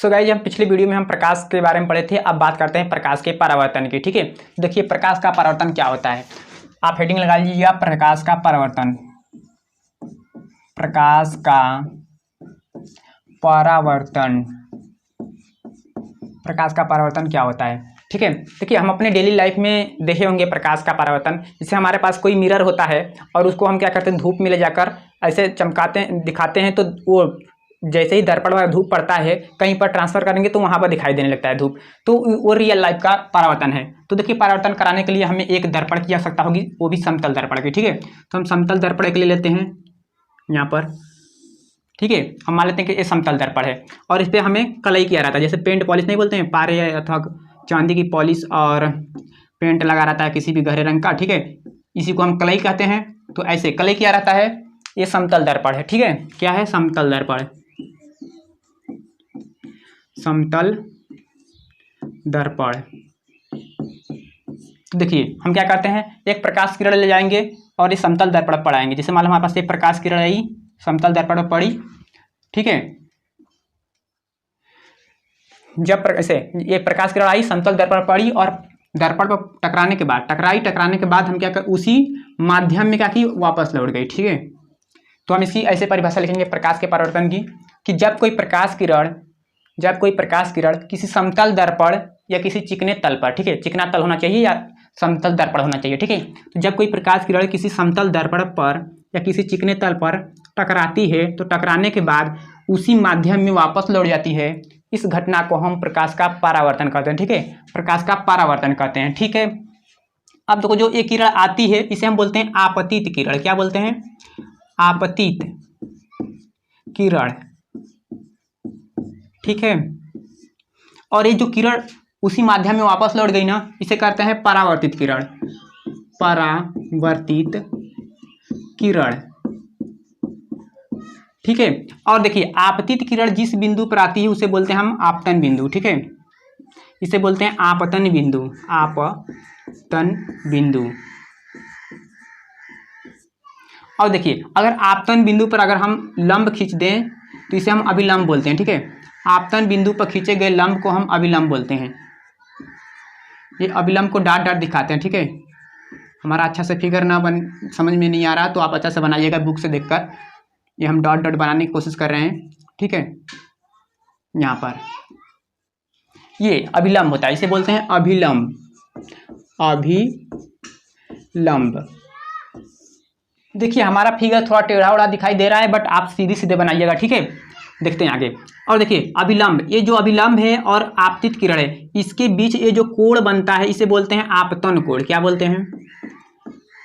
So guys, हम पिछले video में हम प्रकाश के बारे में पढ़े थे। अब बात करते हैं प्रकाश के परावर्तन की। ठीक है, देखिए प्रकाश का परावर्तन क्या होता है। आप हेडिंग लगा लीजिए, प्रकाश का परावर्तन। प्रकाश का परावर्तन, प्रकाश का परावर्तन क्या होता है। ठीक है, देखिए हम अपने डेली लाइफ में देखे होंगे प्रकाश का परावर्तन। जैसे हमारे पास कोई मिरर होता है और उसको हम क्या करते हैं, धूप में ले जाकर ऐसे चमकाते हैं, दिखाते हैं, तो वो जैसे ही दर्पण पर धूप पड़ता है कहीं पर ट्रांसफर करेंगे तो वहाँ पर दिखाई देने लगता है धूप, तो वो रियल लाइफ का परावर्तन है। तो देखिए परावर्तन कराने के लिए हमें एक दर्पण की आवश्यकता होगी, वो भी समतल दर्पण की। ठीक है, तो हम समतल दर्पण एक ले लेते हैं यहाँ पर। ठीक है, हम मान लेते हैं कि ये समतल दर्पण है और इस पर हमें कलई किया रहता है। जैसे पेंट पॉलिश नहीं बोलते हैं, पारे अथवा चांदी की पॉलिश और पेंट लगा रहता है किसी भी गहरे रंग का। ठीक है, इसी को हम कलई कहते हैं। तो ऐसे कलई किया रहता है, ये समतल दर्पण है। ठीक है, क्या है, समतल दर्पण, समतल दर्पण। तो देखिए हम क्या करते हैं, एक प्रकाश किरण ले जाएंगे और इस समतल दर्पण पर पड़ाएंगे। जैसे मान लो हमारे पास एक प्रकाश किरण आई, समतल दर्पण पर पड़ी। ठीक है, जब ऐसे ये प्रकाश किरण आई, समतल दर्पण पर पड़ी और दर्पण पर टकराने के बाद हम क्या कर, उसी माध्यम में क्या की, वापस लौट गई। ठीक है, तो हम इसकी ऐसे परिभाषा लिखेंगे प्रकाश के परावर्तन की कि जब कोई प्रकाश किरण किसी समतल दर्पण या किसी चिकने तल पर, ठीक है, चिकना तल होना चाहिए या समतल दर्पण होना चाहिए। ठीक है, तो जब कोई प्रकाश किरण किसी समतल दर्पण पर या किसी चिकने तल पर टकराती है तो टकराने के बाद उसी माध्यम में वापस लौट जाती है, इस घटना को हम प्रकाश का परावर्तन कहते हैं। ठीक है, प्रकाश का परावर्तन कहते हैं। ठीक है, अब देखो जो ये किरण आती है इसे हम बोलते हैं आपतित किरण। क्या बोलते हैं, आपतित किरण। ठीक है, और ये जो किरण उसी माध्यम में वापस लौट गई ना, इसे कहते हैं परावर्तित किरण। परावर्तित किरण। ठीक है, और देखिए आपतित किरण जिस बिंदु पर आती है उसे बोलते हैं हम आपतन बिंदु। ठीक है, इसे बोलते हैं आपतन बिंदु, आपतन बिंदु। और देखिए अगर आपतन बिंदु पर अगर हम लंब खींच दें तो इसे हम अभिलंब बोलते हैं। ठीक है, आपतन बिंदु पर खींचे गए लंब को हम अभिलंब बोलते हैं। ये अभिलंब को डॉट डॉट दिखाते हैं। ठीक है, हमारा अच्छा से फिगर ना बन समझ में नहीं आ रहा तो आप अच्छा से बनाइएगा बुक से देखकर। ये हम डॉट डॉट बनाने की कोशिश कर रहे हैं। ठीक है, यहाँ पर ये अभिलंब होता है, इसे बोलते हैं अभिलंब। अभिलंब। देखिए हमारा फिगर थोड़ा टेढ़ा उड़ा दिखाई दे रहा है, बट आप सीधे सीधे बनाइएगा। ठीक है, देखते हैं आगे। और देखिए अभिलंब, ये जो अभिलंब है और आपतित किरण है, इसके बीच ये जो कोण बनता है इसे बोलते हैं आपतन कोण। क्या बोलते हैं,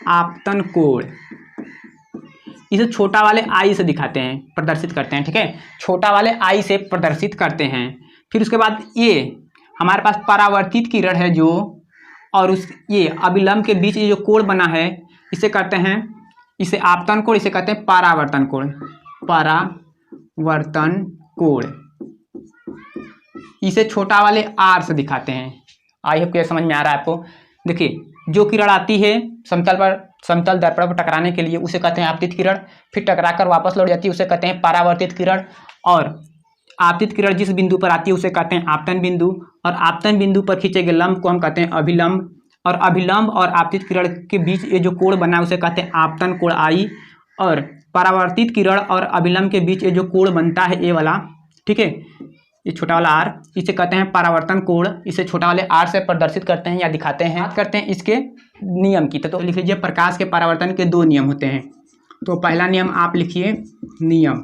आपतन कोण। इसे छोटा वाले आई से दिखाते हैं, प्रदर्शित करते हैं। ठीक है, छोटा वाले आई से प्रदर्शित करते हैं। फिर उसके बाद ये हमारे पास परावर्तित किरण है जो, और उस ये अभिलंब के बीच ये जो कोण बना है इसे कहते हैं, इसे आपतन कोण, इसे कहते हैं परावर्तन कोण। परावर्तन कोण। इसे छोटा वाले आर से दिखाते हैं। आई होप समझ में आ रहा है आपको। देखिए जो किरण आती है समतल दर्पण पर टकराने के लिए उसे कहते हैं आपतित किरण, फिर टकराकर वापस लौट जाती है उसे कहते हैं परावर्तित किरण, और आपतित किरण जिस बिंदु पर आती है उसे कहते हैं आपतन बिंदु, और आपतन बिंदु पर खींचे गए लंब को हम कहते हैं अभिलंब, और अभिलंब और आपतित किरण के बीच ये जो कोण बना है उसे कहते हैं आपतन कोण आई, और परावर्तित किरण और अभिलंब के बीच ये जो कोण बनता है ये वाला, ठीक है, ये छोटा वाला आर, इसे कहते हैं परावर्तन कोण। इसे छोटा वाले आर से प्रदर्शित करते हैं या दिखाते हैं। बात करते हैं इसके नियम की, तो लिख लीजिए प्रकाश के परावर्तन के दो नियम होते हैं। तो पहला नियम आप लिखिए, नियम।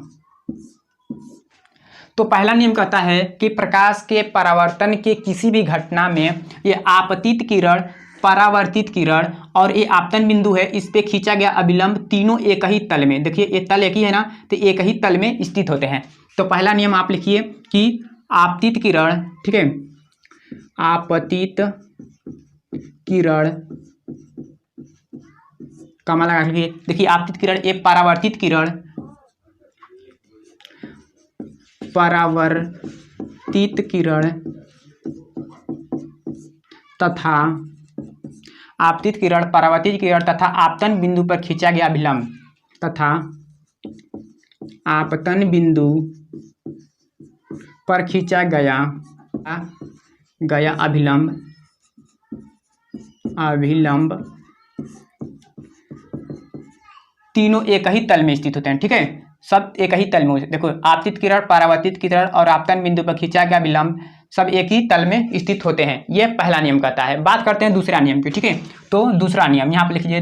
तो पहला नियम कहता है कि प्रकाश के परावर्तन के किसी भी घटना में ये आपतित किरण, परावर्तित किरण और ये आपतन बिंदु है, इस पे खींचा गया अभिलंब तीनों एक ही तल में, देखिए ये तल एक ही है ना, तो एक ही तल में स्थित होते हैं। तो पहला नियम आप लिखिए कि आपतित किरण, ठीक है, आपतित किरण कमा लगा लीजिए। देखिए आपतित किरण ये परावर्तित किरण, परावर्तित किरण तथा आपतित किरण, परावर्तित किरण तथा आपतन बिंदु पर खींचा गया अभिलंब तथा आपतन बिंदु पर खींचा गया अभिलंब तीनों एक ही तल में स्थित होते हैं। ठीक है, सब एक ही तल में, देखो आपतित किरण, परावर्तित किरण और आपतन बिंदु पर खींचा गया विलंब सब एक ही तल में स्थित होते हैं। यह पहला नियम कहता है। बात करते हैं दूसरा नियम की। ठीक है, तो दूसरा नियम यहाँ पर लिख लीजिए।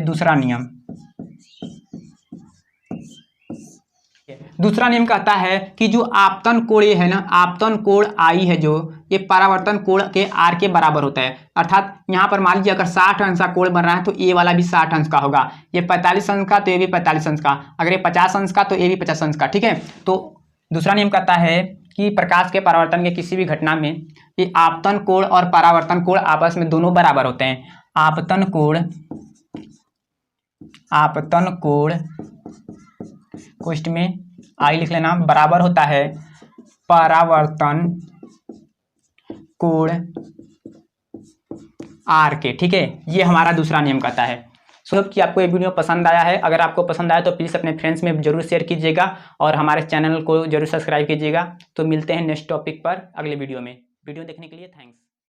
दूसरा नियम कहता है कि जो आपतन कोण ये है ना, आपतन कोण आई है जो, ये परावर्तन कोण के आर के बराबर होता है। अर्थात यहाँ पर मान लीजिए अगर 60 अंश का कोण बन रहा है तो ये वाला भी 60 अंश का होगा। ये 45 अंश का तो ये भी 45 अंश का, अगर ये 50 अंश का तो ये भी 50 अंश का। ठीक है, तो दूसरा नियम कहता है कि प्रकाश के परावर्तन के किसी भी घटना में ये आपतन कोण और परावर्तन कोण आपस में दोनों बराबर होते हैं। आपतन कोण कोष्ठ में आई लिख लेना, बराबर होता है परावर्तन कोण आर के। ठीक है, ये हमारा दूसरा नियम कहता है। सो कि आपको ये वीडियो पसंद आया है। अगर आपको पसंद आया तो प्लीज़ अपने फ्रेंड्स में जरूर शेयर कीजिएगा और हमारे चैनल को जरूर सब्सक्राइब कीजिएगा। तो मिलते हैं नेक्स्ट टॉपिक पर अगले वीडियो में। वीडियो देखने के लिए थैंक्स।